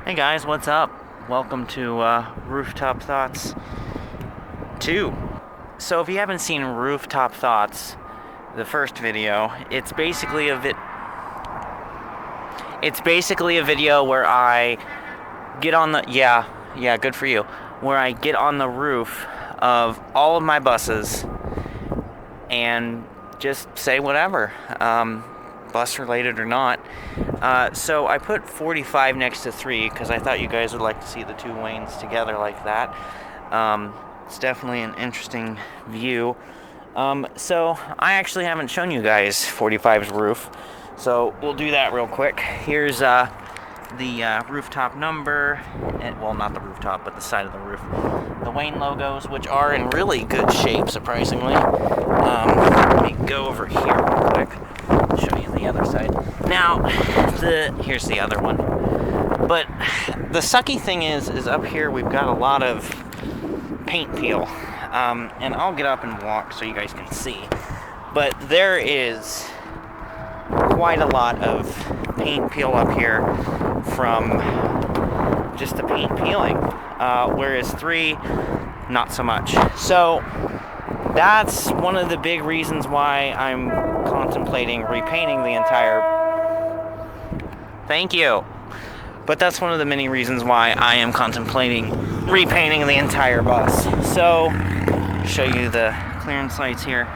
Hey guys, what's up? Welcome to Rooftop Thoughts 2. So if you haven't seen Rooftop Thoughts, the first video, it's basically a video where I get on the good for you. Where I get on the roof of all of my buses and just say whatever. Bus related or not. So I put 45 next to 3 because I thought you guys would like to see the two Waynes together like that. It's definitely an interesting view. So I actually haven't shown you guys 45's roof, so we'll do that real quick. Here's the rooftop number, well, not the rooftop, but the side of the roof. The Wayne logos, which are in really good shape, surprisingly. Let me go over here real quick. Show you the other side. Now, here's the other one. But the sucky thing is up here we've got a lot of paint peel. And I'll get up and walk so you guys can see. But there is quite a lot of paint peel up here from just the paint peeling. Whereas 3, not so much. So that's one of the big reasons why I'm contemplating repainting the entire... Thank you. But that's one of the many reasons why I am contemplating repainting the entire bus. So, show you the clearance lights here.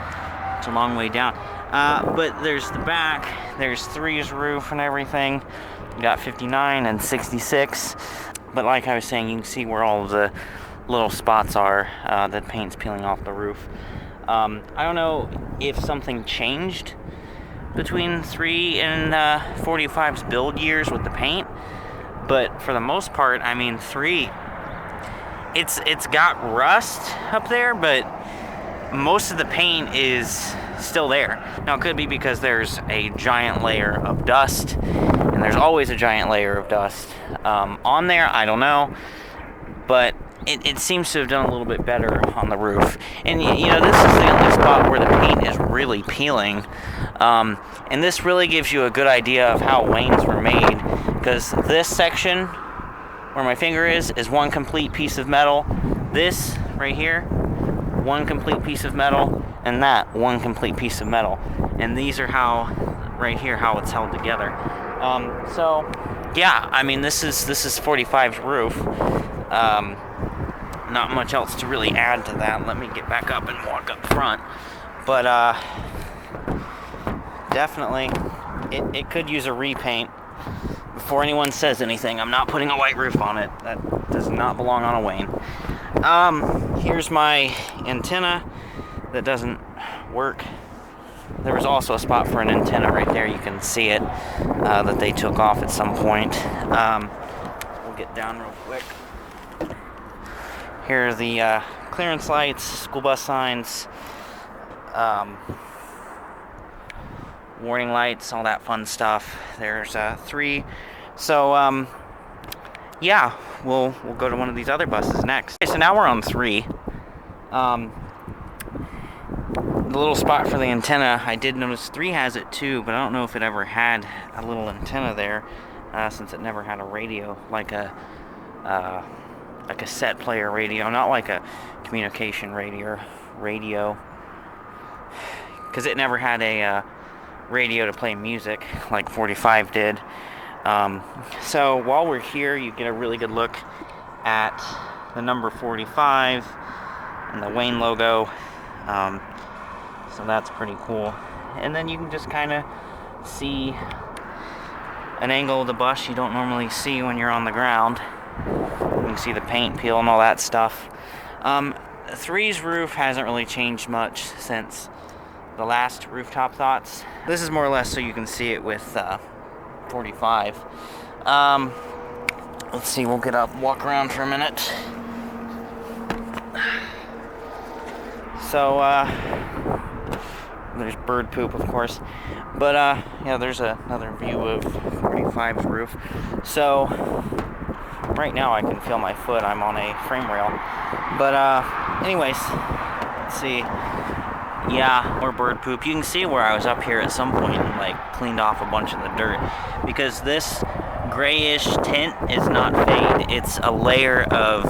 It's a long way down. But there's the back, there's 3's roof and everything. We got 59 and 66. But like I was saying, you can see where all of the little spots are that paint's peeling off the roof. I don't know if something changed between 3 and 45's build years with the paint, but for the most part, I mean, 3, it's got rust up there, but most of the paint is still there. Now, it could be because there's a giant layer of dust, and there's always a giant layer of dust on there. I don't know, but it seems to have done a little bit better on the roof. And you know, this is the only spot where the paint is really peeling. And this really gives you a good idea of how Waynes were made, because this section where my finger is one complete piece of metal. This right here, one complete piece of metal, and that one complete piece of metal. And these are how, right here, how it's held together. So yeah, I mean, this is 45's roof. Not much else to really add to that. Let me get back up and walk up front. But definitely it could use a repaint. Before anyone says anything, I'm not putting a white roof on it. That does not belong on a Wayne. Here's my antenna that doesn't work. There was also a spot for an antenna right there. You can see it, that they took off at some point. We'll get down real quick. Here are the clearance lights, school bus signs, warning lights, all that fun stuff. There's 3. So yeah, we'll go to one of these other buses next. Okay, so now we're on 3. The little spot for the antenna, I did notice 3 has it too, but I don't know if it ever had a little antenna there, since it never had a radio, like a cassette player radio, not like a communication radio, because it never had a radio to play music like 45 did. So while we're here, you get a really good look at the number 45 and the Wayne logo. So that's pretty cool. And then you can just kind of see an angle of the bus you don't normally see when you're on the ground. You can see the paint peel and all that stuff. 3's roof hasn't really changed much since the last Rooftop Thoughts. This is more or less so you can see it with 45. Let's see, we'll get up, walk around for a minute. So, there's bird poop, of course. But, yeah, there's another view of 45's roof. So, right now I can feel my foot. I'm on a frame rail. But, anyways, let's see. Yeah, more bird poop. You can see where I was up here at some point and, like, cleaned off a bunch of the dirt. Because this grayish tint is not fade. It's a layer of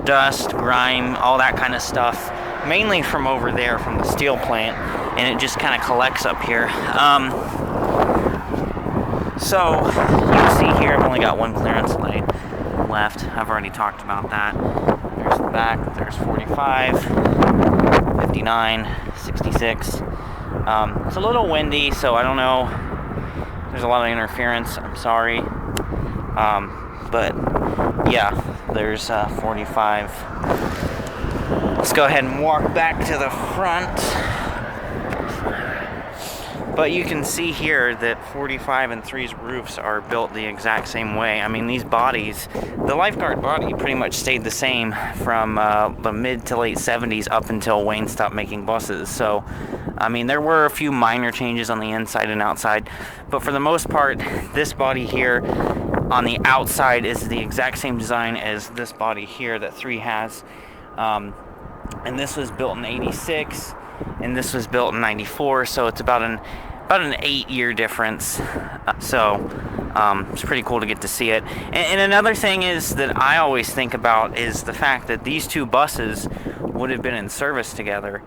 dust, grime, all that kind of stuff, mainly from over there from the steel plant, and it just kind of collects up here. So you can see here I've only got one clearance light left. I've already talked about that. There's the back, there's 45, 59, 66. It's a little windy, so I don't know. There's a lot of interference, I'm sorry. But yeah, there's 45. Let's go ahead and walk back to the front. But you can see here that 45 and 3's roofs are built the exact same way. I mean, these bodies, the lifeguard body pretty much stayed the same from the mid to late 70s up until Wayne stopped making buses. So, I mean, there were a few minor changes on the inside and outside, but for the most part, this body here on the outside is the exact same design as this body here that 3 has. And this was built in 86. And this was built in 94, so it's about an 8-year difference. So it's pretty cool to get to see it. And another thing is that I always think about is the fact that these two buses would have been in service together.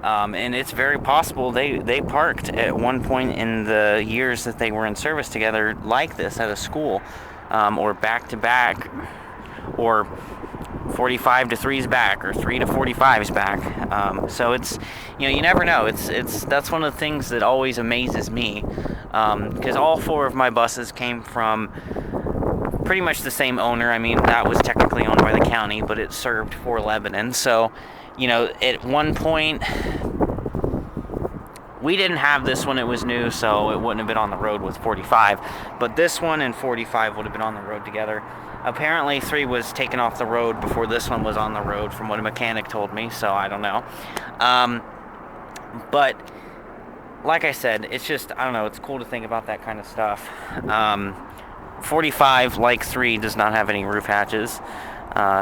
And it's very possible they parked at one point in the years that they were in service together like this at a school, or back to back, or 45 to 3's back, or 3 to 45's back. So it's, you know, you never know. That's one of the things that always amazes me, because all 4 of my buses came from pretty much the same owner. I mean, that was technically owned by the county, but it served for Lebanon. So, you know, at one point, we didn't have this when it was new, so it wouldn't have been on the road with 45. But this one and 45 would have been on the road together. Apparently 3 was taken off the road before this one was on the road, from what a mechanic told me, so I don't know. But like I said, it's just, I don't know, it's cool to think about that kind of stuff. 45, like 3, does not have any roof hatches,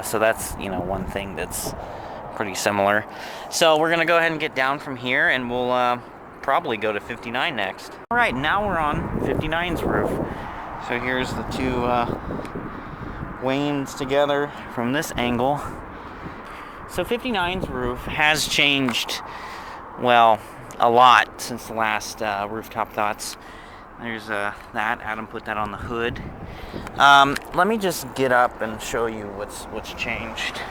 so that's, you know, one thing that's pretty similar. So we're gonna go ahead and get down from here, and we'll probably go to 59 next. All right, now we're on 59's roof. So here's the two Waynes together from this angle. So 59's roof has changed, well, a lot since the last Rooftop Thoughts. There's that, Adam put that on the hood. Let me just get up and show you what's changed.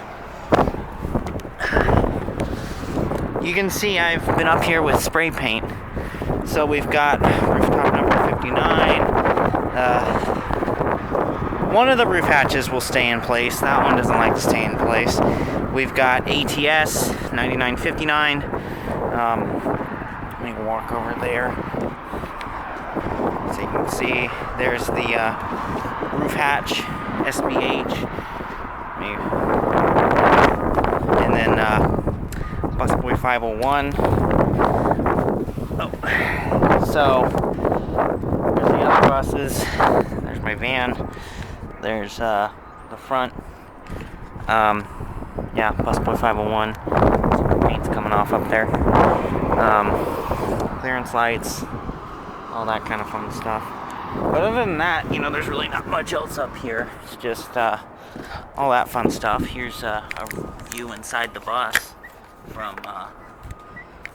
You can see I've been up here with spray paint. So we've got rooftop number 59. One of the roof hatches will stay in place. That one doesn't like to stay in place. We've got ATS 9959. Let me walk over there. So you can see there's the roof hatch SBH. And then Busboy 501. Oh. So there's the other buses. There's my van. There's the front. Yeah, Busboy 501. Paint's coming off up there. Clearance lights. All that kind of fun stuff. But other than that, you know, there's really not much else up here. It's just all that fun stuff. Here's a view inside the bus from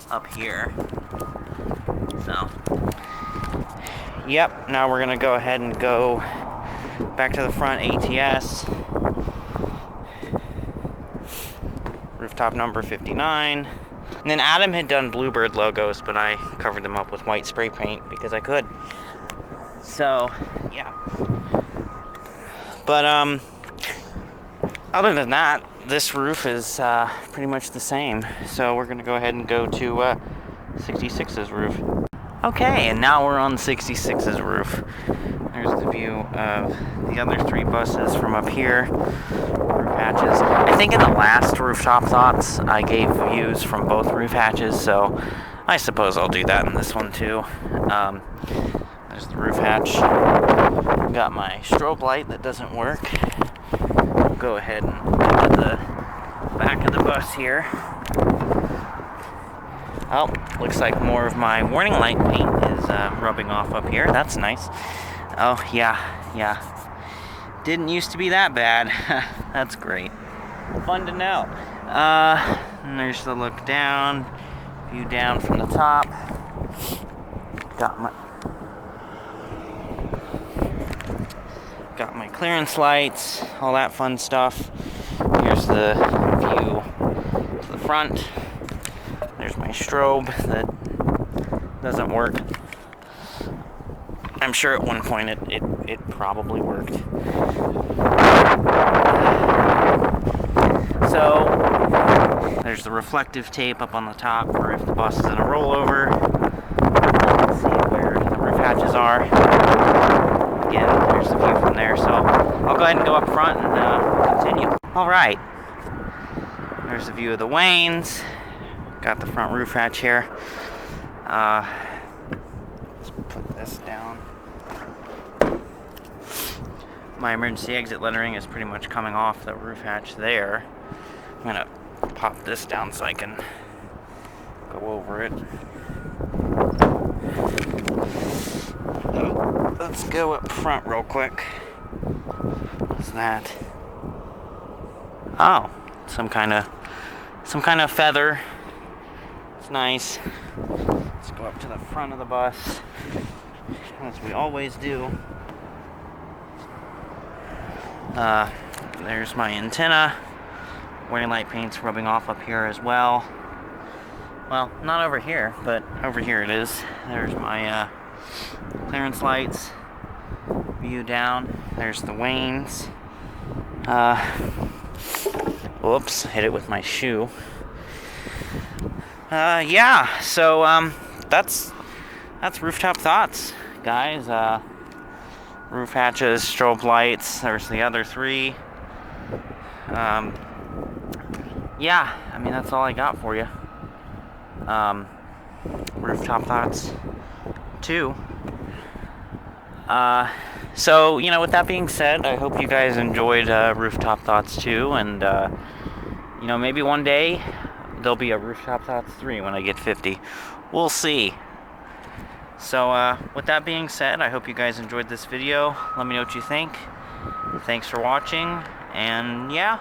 up here. So, yep, now we're gonna go ahead and go back to the front. ATS. Rooftop number 59. And then Adam had done Bluebird logos, but I covered them up with white spray paint because I could. So, yeah. But, other than that, this roof is pretty much the same. So we're going to go ahead and go to 66's roof. Okay, and now we're on 66's roof. There's the view of the other 3 buses from up here. Roof hatches. I think in the last Rooftop Thoughts, I gave views from both roof hatches, so I suppose I'll do that in this one too. There's the roof hatch. Got my strobe light that doesn't work. Go ahead and go to the back of the bus here. Oh, looks like more of my warning light paint is rubbing off up here. That's nice. Oh, yeah, yeah, didn't used to be that bad. That's great. Fun to know. And there's the look down, view down from the top. Got my clearance lights, all that fun stuff. Here's the view to the front. There's my strobe that doesn't work. I'm sure at one point it probably worked. So there's the reflective tape up on the top for if the bus is in a rollover. Let's see where the roof hatches are. Again, there's the view from there. So I'll go ahead and go up front and continue. All right. There's the view of the Waynes. Got the front roof hatch here. Let's put this down. My emergency exit lettering is pretty much coming off the roof hatch there. I'm gonna pop this down so I can go over it. Let's go up front real quick. What's that? Oh, some kind of feather. It's nice. Let's go up to the front of the bus, as we always do. There's my antenna. Warning light paint's rubbing off up here as well. Well, not over here, but over here it is. There's my clearance lights. View down. There's the Waynes. Whoops, hit it with my shoe. Yeah, so that's Rooftop Thoughts, guys. Roof hatches, strobe lights. There's the other three. Yeah, I mean, that's all I got for you. Rooftop Thoughts 2. So, you know, with that being said, I hope you guys enjoyed Rooftop Thoughts 2, and, you know, maybe one day there'll be a Rooftop Thoughts 3 when I get 50. We'll see. So, with that being said, I hope you guys enjoyed this video. Let me know what you think. Thanks for watching, and yeah.